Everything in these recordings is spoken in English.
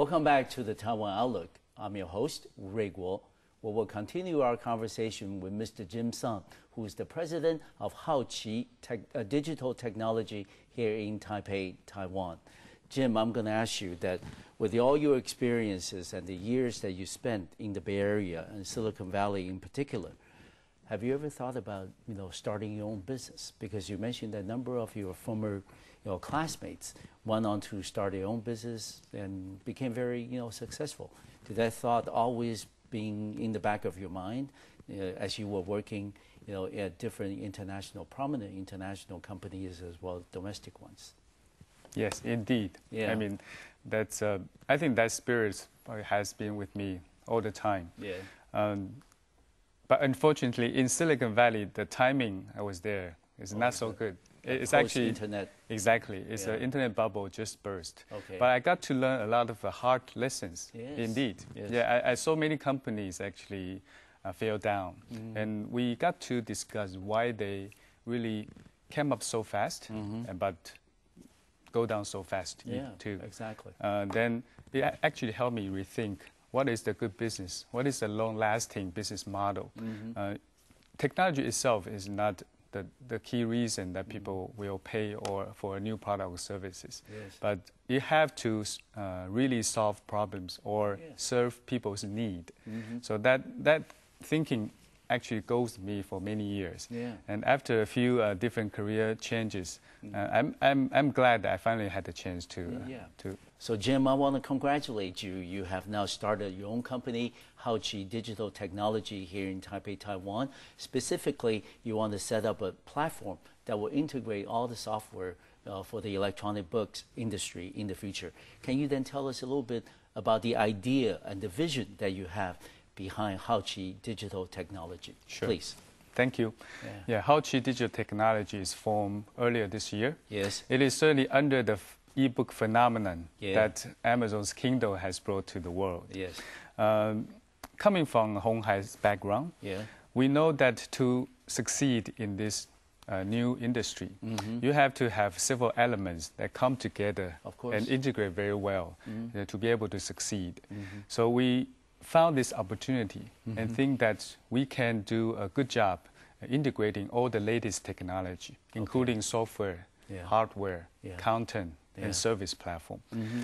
Welcome back to the Taiwan Outlook. I'm your host, Ray Guo. We will continue our conversation with Mr. Jim Sung, who is the president of HiAChieve Digital Technology here in Taipei, Taiwan. Jim, I'm going to ask you that with all your experiences and the years that you spent in the Bay Area and Silicon Valley in particular, have you ever thought about starting your own business? Because you mentioned that a number of your former classmates went on to start their own business and became very successful. Did that thought always being in the back of your mind as you were working at different prominent international companies as well as domestic ones? Yes, indeed. Yeah. I mean, that's. I think that spirit has been with me all the time. Yeah. But unfortunately, in Silicon Valley, the timing I was there is not so good. It's actually internet. Exactly. It's an internet bubble just burst. Okay. But I got to learn a lot of hard lessons. Yes. Indeed. Yes. Yeah. I saw many companies actually fell down, and we got to discuss why they really came up so fast, but go down so fast too. Exactly. Then it actually helped me rethink what is the good business, what is the long-lasting business model. Technology itself is not the key reason that people will pay for a new product or services. Yes. But you have to really solve problems or serve people's need. So that thinking actually goes with me for many years. Yeah. And after a few different career changes, I'm glad that I finally had the chance to. So Jim, I want to congratulate you. You have now started your own company, HiAChieve Digital Technology here in Taipei, Taiwan. Specifically, you want to set up a platform that will integrate all the software for the electronic books industry in the future. Can you then tell us a little bit about the idea and the vision that you have behind HiAChieve Digital Technology? Sure. Please. Thank you. Yeah, HiAChieve Digital Technology is formed earlier this year. Yes. It is certainly under the e-book phenomenon that Amazon's Kindle has brought to the world. Yes. Coming from Hong Hai's background, we know that to succeed in this new industry, you have to have several elements that come together and integrate very well to be able to succeed. So we found this opportunity and think that we can do a good job integrating all the latest technology, including software, hardware, content, and service platform.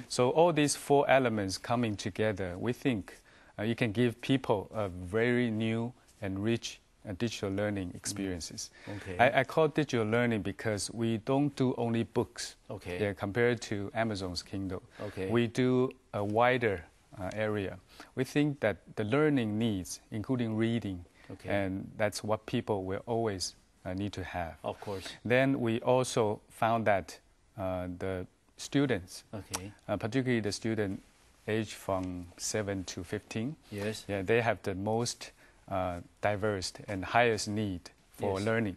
So all these four elements coming together, we think you can give people a very new and rich digital learning experiences. I call it digital learning because we don't do only books compared to Amazon's Kindle. We do a wider area. We think that the learning needs, including reading, and that's what people will always need to have. Of course. Then we also found that the students, particularly the student aged from 7 to 15, they have the most diverse and highest need for learning.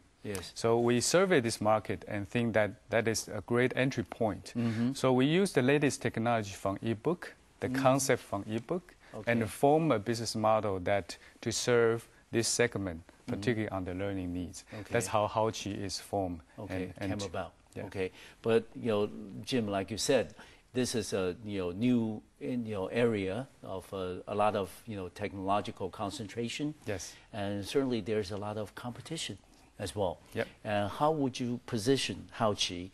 So we survey this market and think that that is a great entry point. So we use the latest technology from ebook, the concept from ebook, and form a business model that to serve this segment, particularly on the learning needs. That's how HiAChieve is formed and came about. But Jim, like you said, this is a new area of a lot of technological concentration. Yes. And certainly there's a lot of competition as well. And how would you position HiAChieve,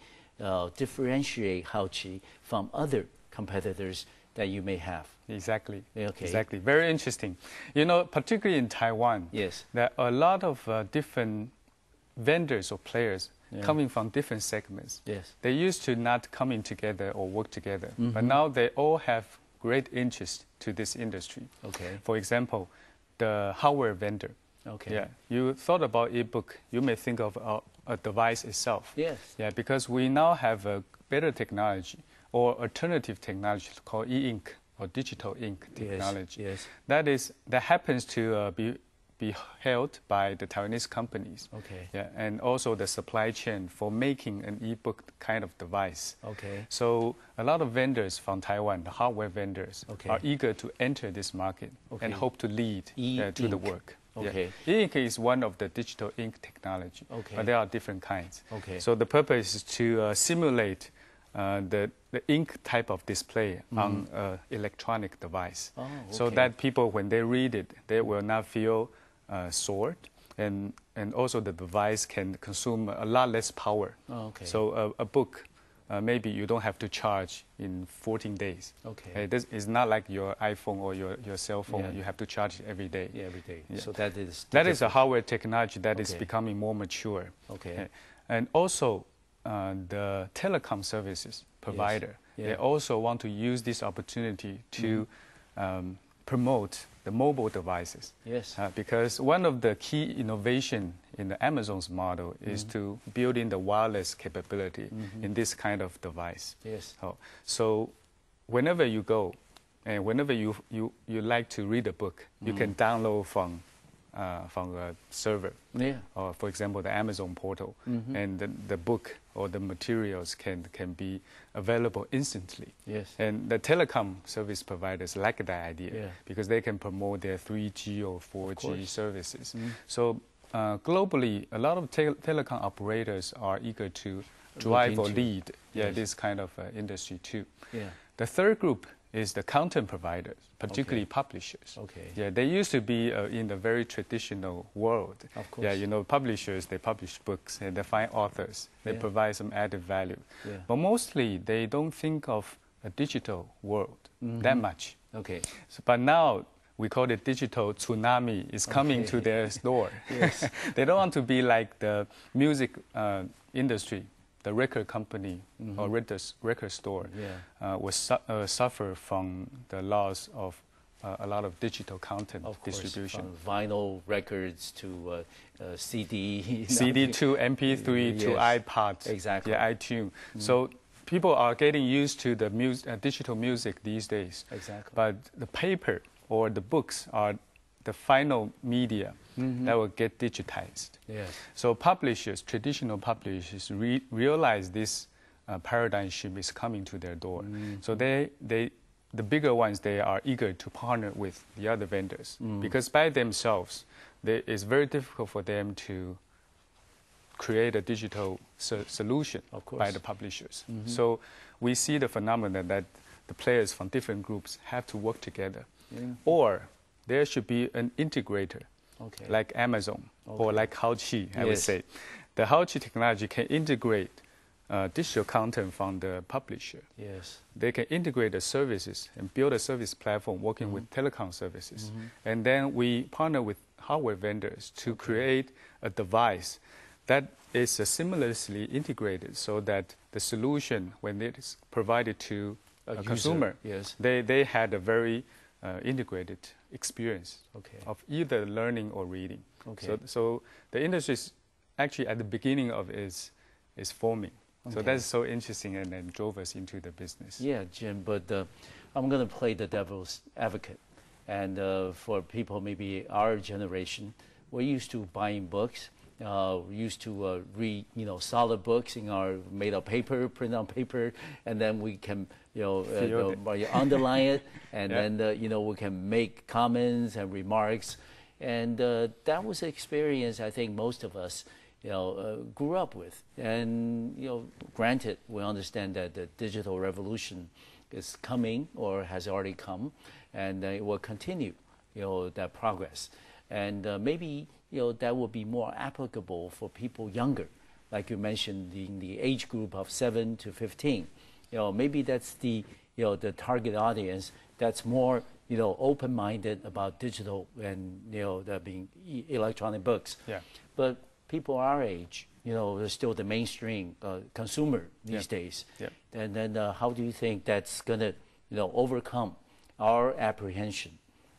differentiate HiAChieve from other competitors that you may have? Exactly. Exactly. Very interesting. Particularly in Taiwan, there are a lot of different vendors or players coming from different segments. They used to not coming together or work together, but now they all have great interest to this industry. For example, the hardware vendor. You thought about ebook, you may think of a device itself. Because we now have a better technology or alternative technology called e-ink or digital ink technology. That happens to be held by the Taiwanese companies. And also the supply chain for making an e-book kind of device. So a lot of vendors from Taiwan, the hardware vendors, are eager to enter this market and hope to lead to the work. E-ink is one of the digital ink technology, but there are different kinds. So the purpose is to simulate the ink type of display on an electronic device. Oh, okay. So that people, when they read it, they will not feel sore. And also the device can consume a lot less power. Oh, okay. So a book, maybe you don't have to charge in 14 days. Okay. This is not like your iPhone or your cell phone. Yeah. You have to charge it every day. Yeah, every day. Yeah. So that is a hardware technology that is Okay. becoming more mature. Okay. And also the telecom services provider, Yeah. they also want to use this opportunity to promote the mobile devices. Yes. Because one of the key innovation in the Amazon's model is to build in the wireless capability in this kind of device. Yes. So whenever you go and whenever you like to read a book, you can download from a server. Yeah. Or for example, the Amazon portal, and the book or the materials can be available instantly. Yes. And the telecom service providers like that idea Yeah. because they can promote their 3G or 4G course. services. So globally, a lot of telecom operators are eager to drive or into- lead Yes. this kind of industry too. Yeah. The third group is the content providers, particularly publishers. Okay. Yeah, they used to be in the very traditional world. Of course. Yeah, you know, publishers, they publish books and they find authors. They Yeah. provide some added value. Yeah. But mostly, they don't think of a digital world that much. Okay. So, but now, we call it digital tsunami is coming to their store. Yes. They don't want to be like the music industry. The record company or record store will suffer from the loss of a lot of digital content Of course, distribution. from vinyl records to CD. CD to MP3 to Yes. iPod. Exactly. Yeah, iTunes. So people are getting used to the digital music these days. Exactly. But the paper or the books are the final media that will get digitized. Yes. So publishers, traditional publishers, realize this paradigm shift is coming to their door. So the bigger ones, they are eager to partner with the other vendors because by themselves, it's very difficult for them to create a digital solution Of course. by the publishers. So we see the phenomenon that the players from different groups have to work together. Or there should be an integrator, like Amazon or like HiAChieve, I would Yes. say. The HiAChieve technology can integrate digital content from the publisher. Yes. They can integrate the services and build a service platform working with telecom services. And then we partner with hardware vendors to create a device that is seamlessly integrated so that the solution, when it is provided to a user, consumer, yes. they had a very integrated experience Okay. of either learning or reading. Okay. So the industry is actually at the beginning of is forming. So Okay. that's so interesting and then drove us into the business. Yeah, Jim, but I'm going to play the devil's advocate. And for people maybe our generation, we're used to buying books. We used to read, solid books in our made of paper, print on paper, and then we can, underline it, and then we can make comments and remarks, and that was an experience I think most of us, grew up with. And granted, we understand that the digital revolution is coming or has already come, and it will continue, that progress, and maybe. That will be more applicable for people younger, like you mentioned, in the age group of 7 to 15. Maybe that's the target audience that's more open-minded about digital and that being electronic books. Yeah. But people our age, they're still the mainstream consumer these days. Yeah. And then how do you think that's gonna overcome our apprehension,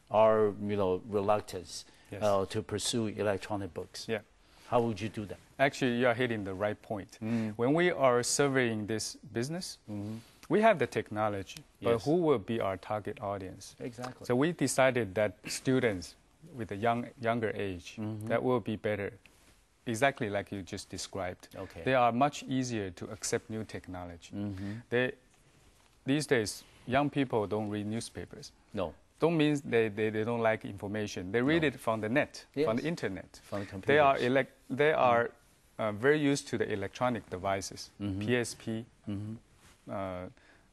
our reluctance? Yes. To pursue electronic books. Yeah. How would you do that? Actually, you are hitting the right point. When we are surveying this business, we have the technology, but Yes. who will be our target audience? Exactly. So we decided that students with a younger age, that will be better. Exactly like you just described. Okay. They are much easier to accept new technology. These days, young people don't read newspapers. No. Don't mean they don't like information. They read it from the net, from the internet. From the They are very used to the electronic devices, PSP,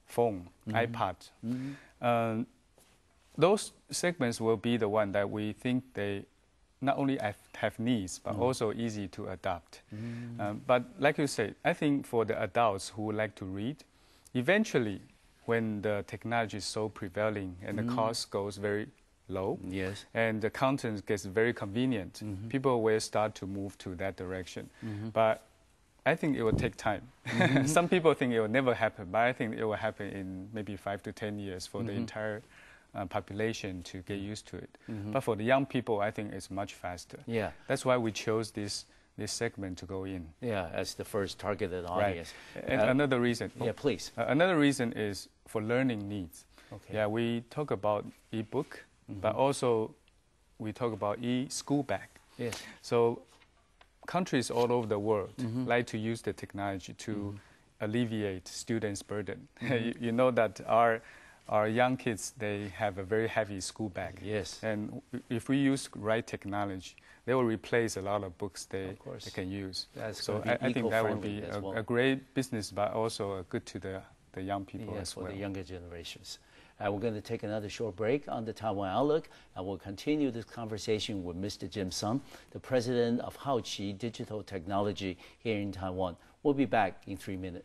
phone, iPad. Those segments will be the one that we think they not only have needs, but also easy to adopt. But like you said, I think for the adults who would like to read, eventually, when the technology is so prevailing and the cost goes very low, and the content gets very convenient, people will start to move to that direction. But I think it will take time. Some people think it will never happen, but I think it will happen in maybe 5 to 10 years for the entire population to get used to it. But for the young people, I think it's much faster. Yeah. That's why we chose this segment to go in. Yeah, as the first targeted audience. Right. And another reason. Yeah, please. Another reason is for learning needs. Okay. Yeah, we talk about e-book, but also we talk about e-school bag. Yes. So countries all over the world like to use the technology to alleviate students' burden. You know that our young kids, they have a very heavy school bag. Yes. And if we use right technology, they will replace a lot of books they can use. So I think that would be a great business, but also good to the young people as well. For the younger generations. We're going to take another short break on the Taiwan Outlook, and we'll continue this conversation with Mr. Jim Sung, the president of HiAChieve Digital Technology here in Taiwan. We'll be back in 3 minutes.